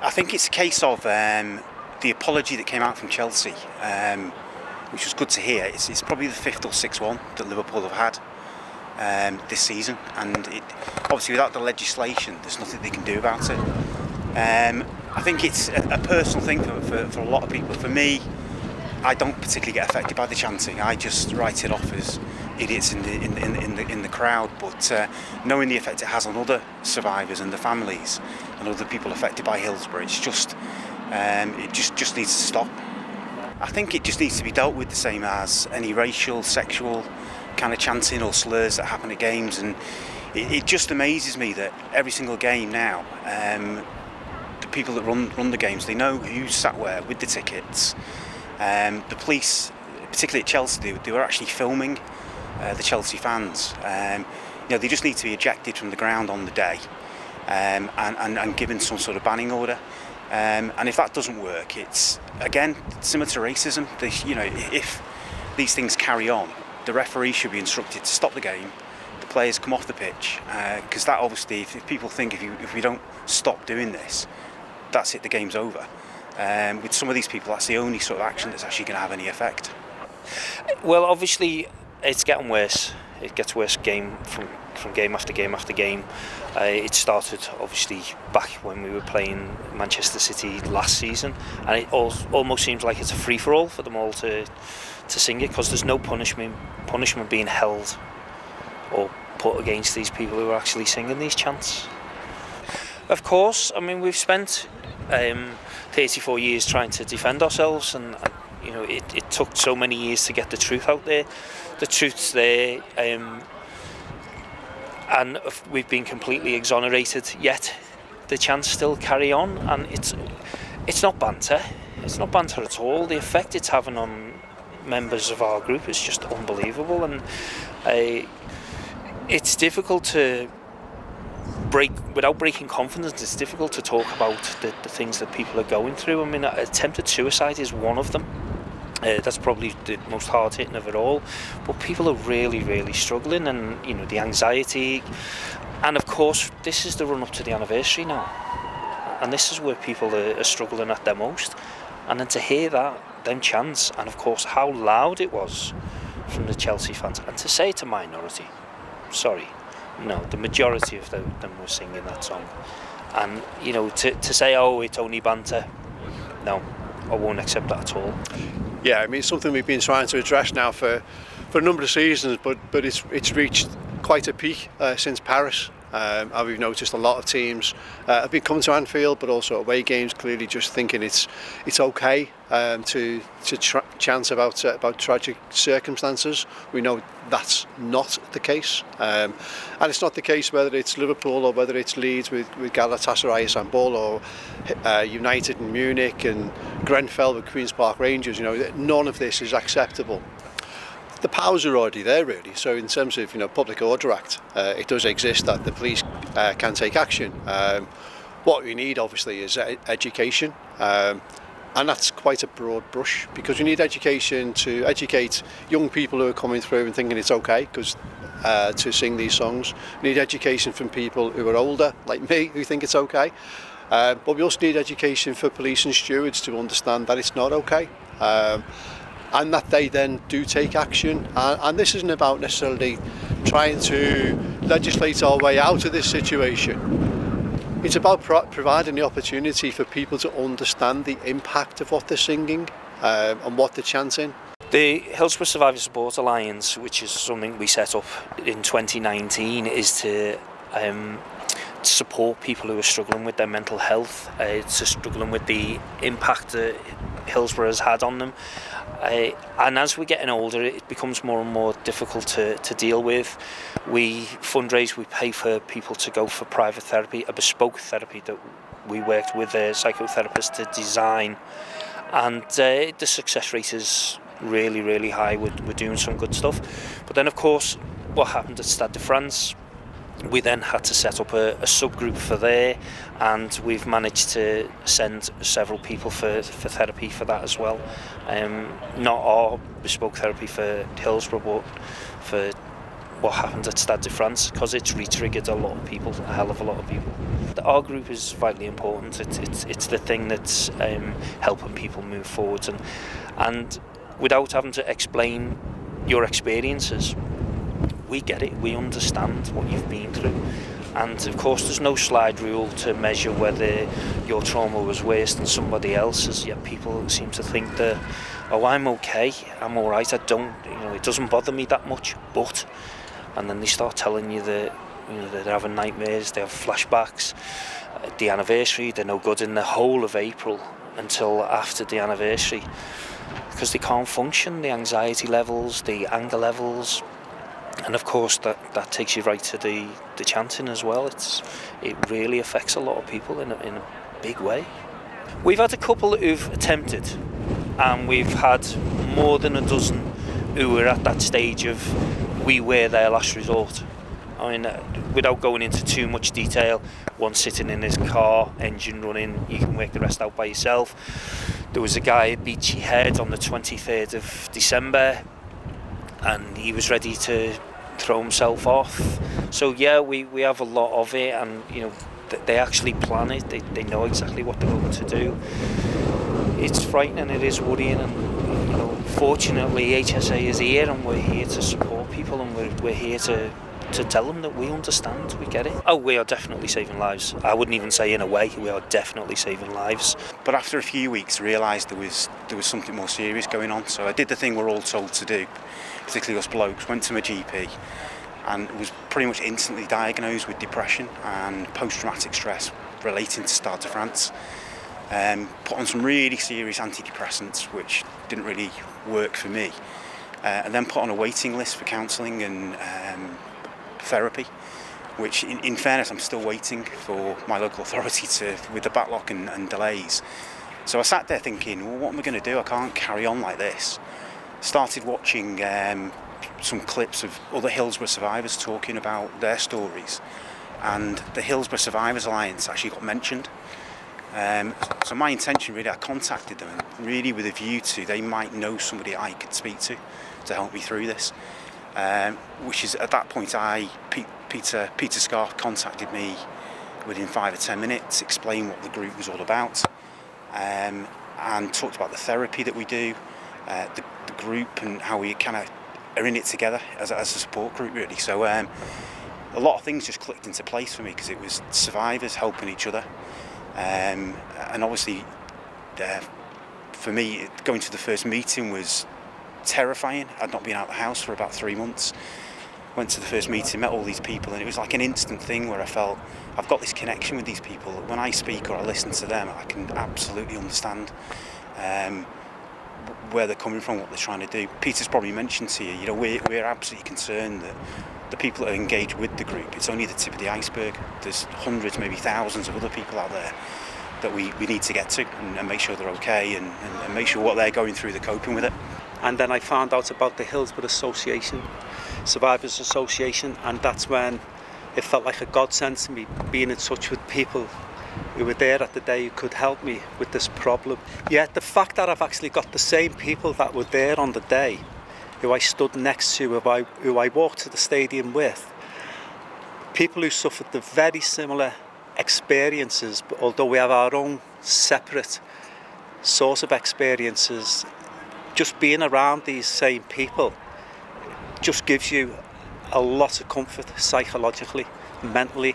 I think it's a case of the apology that came out from Chelsea, which was good to hear. It's probably the 5th or 6th one that Liverpool have had this season, and obviously without the legislation there's nothing they can do about it. I think it's a personal thing for a lot of people. For me, I don't particularly get affected by the chanting. I just write it off as idiots in the crowd. But knowing the effect it has on other survivors and the families and other people affected by Hillsborough, it's just it just needs to stop. I think it just needs to be dealt with the same as any racial, sexual kind of chanting or slurs that happen at games. And it just amazes me that every single game now, the people that run the games, they know who's sat where with the tickets. The police, particularly at Chelsea, they were actually filming the Chelsea fans. They just need to be ejected from the ground on the day and given some sort of banning order. And if that doesn't work, it's again similar to racism. If these things carry on, the referee should be instructed to stop the game. The players come off the pitch, because that obviously, if people think if we don't stop doing this, that's it, the game's over. With some of these people, that's the only sort of action that's actually going to have any effect. Well, obviously, it's getting worse. It gets worse game from game after game after game. It started obviously back when we were playing Manchester City last season, and it almost seems like it's a free-for-all for them all to sing it, because there's no punishment being held or put against these people who are actually singing these chants. Of course, I mean, we've spent 34 years trying to defend ourselves, and it took so many years to get the truth out there. The truth's there, and we've been completely exonerated, yet the chants still carry on, and it's not banter. It's not banter at all. The effect it's having on members of our group is just unbelievable, and it's difficult to without breaking confidence. It's difficult to talk about the things that people are going through. I mean, attempted suicide is one of them. That's probably the most hard-hitting of it all. But people are really, really struggling, and the anxiety. And of course, this is the run-up to the anniversary now, and this is where people are struggling at their most. And then to hear them chants, and of course how loud it was from the Chelsea fans, and to say it's a minority, sorry. No, the majority of them were singing that song. And, to say, oh, it's only banter, no, I won't accept that at all. Yeah, I mean, it's something we've been trying to address now for a number of seasons, but it's reached quite a peak since Paris. And we've noticed a lot of teams have been coming to Anfield, but also away games, clearly just thinking it's okay to chant about tragic circumstances. We know that's not the case, and it's not the case whether it's Liverpool or whether it's Leeds with Galatasaray Istanbul, or United in Munich and Grenfell with Queen's Park Rangers. None of this is acceptable. The powers are already there, really. So in terms of Public Order Act, it does exist that the police can take action. What we need, obviously, is education, and that's quite a broad brush, because we need education to educate young people who are coming through and thinking it's okay to sing these songs. We need education from people who are older, like me, who think it's okay. But we also need education for police and stewards to understand that it's not okay. And that they then do take action. And this isn't about necessarily trying to legislate our way out of this situation. It's about providing the opportunity for people to understand the impact of what they're singing and what they're chanting. The Hillsborough Survivors Support Alliance, which is something we set up in 2019, is to support people who are struggling with their mental health, to struggling with the impact that Hillsborough has had on them. And as we're getting older, it becomes more and more difficult to deal with. We fundraise, we pay for people to go for private therapy, a bespoke therapy that we worked with a psychotherapist to design. And the success rate is really, really high. We're doing some good stuff. But then, of course, what happened at Stade de France, we then had to set up a subgroup for there, and we've managed to send several people for therapy for that as well. Not our bespoke therapy for Hillsborough, but for what happened at Stade de France, because it's re-triggered a lot of people, a hell of a lot of people. Our group is vitally important. It's the thing that's helping people move forward, and without having to explain your experiences, we get it, we understand what you've been through. And of course there's no slide rule to measure whether your trauma was worse than somebody else's, yet people seem to think that, oh, I'm okay, I'm alright, it doesn't bother me that much, but, and then they start telling you that, they're having nightmares, they have flashbacks, the anniversary, they're no good in the whole of April until after the anniversary, because they can't function, the anxiety levels, the anger levels. And of course that takes you right to the chanting as well. It really affects a lot of people in a big way. We've had a couple who've attempted, and we've had more than a dozen who were at that stage of we were their last resort. I mean, without going into too much detail, one sitting in his car, engine running, you can work the rest out by yourself. There was a guy at Beachy Head on the 23rd of December, and he was ready to throw himself off. So yeah, we have a lot of it, and they actually plan it, they know exactly what they're going to do. It's frightening, it is worrying, and fortunately HSA is here, and we're here to support people, and we're here to tell them that we understand, we get it. Oh, we are definitely saving lives. I wouldn't even say in a way, we are definitely saving lives. But after a few weeks, realised there was something more serious going on. So I did the thing we're all told to do, particularly us blokes. Went to my GP and was pretty much instantly diagnosed with depression and post-traumatic stress relating to Stade de France. Put on some really serious antidepressants, which didn't really work for me. And then put on a waiting list for counselling and therapy, which in fairness I'm still waiting for my local authority with the backlog and delays. So I sat there thinking, well, what am I going to do? I can't carry on like this. Started watching some clips of other Hillsborough survivors talking about their stories, and the Hillsborough Survivors Alliance actually got mentioned. So my intention really, I contacted them really with a view to they might know somebody I could speak to help me through this. Which is at that point Peter Scarfe contacted me within 5 or 10 minutes, explained what the group was all about, and talked about the therapy that we do, the group, and how we kind of are in it together as a support group really. So a lot of things just clicked into place for me, because it was survivors helping each other, and obviously for me going to the first meeting was terrifying. I'd not been out of the house for about 3 months. Went to the first meeting, met all these people, and it was like an instant thing where I felt I've got this connection with these people. When I speak or I listen to them, I can absolutely understand where they're coming from, what they're trying to do. Peter's probably mentioned to you, we're absolutely concerned that the people that are engaged with the group, it's only the tip of the iceberg. There's hundreds, maybe thousands of other people out there that we need to get to and make sure they're okay, and make sure what they're going through, they're coping with it. And then I found out about the Hillsborough Survivors Association, and that's when it felt like a godsend to me, being in touch with people who were there at the day who could help me with this problem. Yet the fact that I've actually got the same people that were there on the day, who I stood next to, who I walked to the stadium with, people who suffered the very similar experiences, but although we have our own separate sort of experiences, just being around these same people just gives you a lot of comfort psychologically, mentally.